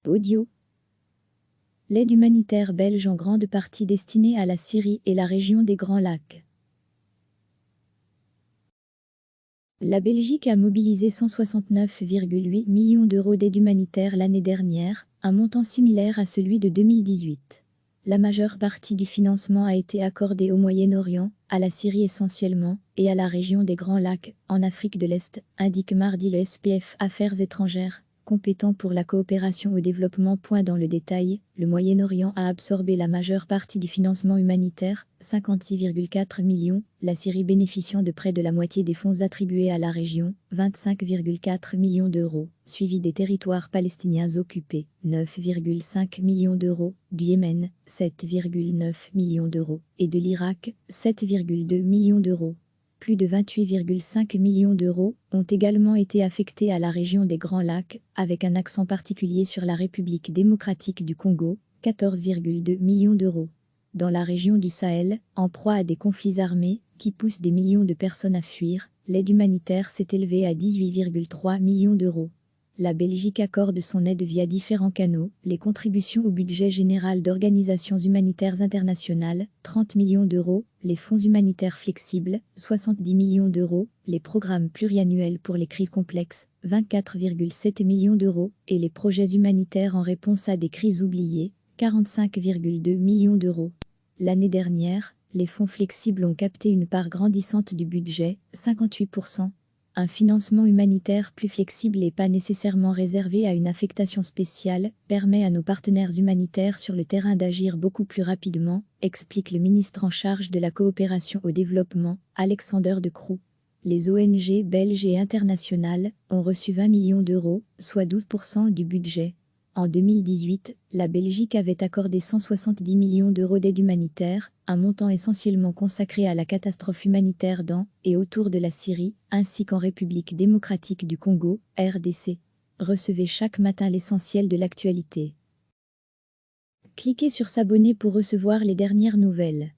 Audio. L'aide humanitaire belge en grande partie destinée à la Syrie et la région des Grands Lacs. La Belgique a mobilisé 169,8 millions d'euros d'aide humanitaire l'année dernière, un montant similaire à celui de 2018. La majeure partie du financement a été accordée au Moyen-Orient, à la Syrie essentiellement, et à la région des Grands Lacs, en Afrique de l'Est, indique mardi le SPF Affaires étrangères, compétent pour la coopération au développement. Dans le détail, le Moyen-Orient a absorbé la majeure partie du financement humanitaire, 56,4 millions, la Syrie bénéficiant de près de la moitié des fonds attribués à la région, 25,4 millions d'euros, suivi des territoires palestiniens occupés, 9,5 millions d'euros, du Yémen, 7,9 millions d'euros, et de l'Irak, 7,2 millions d'euros. Plus de 28,5 millions d'euros ont également été affectés à la région des Grands Lacs, avec un accent particulier sur la République démocratique du Congo, 14,2 millions d'euros. Dans la région du Sahel, en proie à des conflits armés qui poussent des millions de personnes à fuir, l'aide humanitaire s'est élevée à 18,3 millions d'euros. La Belgique accorde son aide via différents canaux, les contributions au budget général d'organisations humanitaires internationales, 30 millions d'euros, les fonds humanitaires flexibles, 70 millions d'euros, les programmes pluriannuels pour les crises complexes, 24,7 millions d'euros, et les projets humanitaires en réponse à des crises oubliées, 45,2 millions d'euros. L'année dernière, les fonds flexibles ont capté une part grandissante du budget, 58%. Un financement humanitaire plus flexible et pas nécessairement réservé à une affectation spéciale permet à nos partenaires humanitaires sur le terrain d'agir beaucoup plus rapidement, explique le ministre en charge de la coopération au développement, Alexander De Croo. Les ONG belges et internationales ont reçu 20 millions d'euros, soit 12% du budget. En 2018, la Belgique avait accordé 170 millions d'euros d'aide humanitaire, un montant essentiellement consacré à la catastrophe humanitaire dans et autour de la Syrie, ainsi qu'en République démocratique du Congo, RDC. Recevez chaque matin l'essentiel de l'actualité. Cliquez sur s'abonner pour recevoir les dernières nouvelles.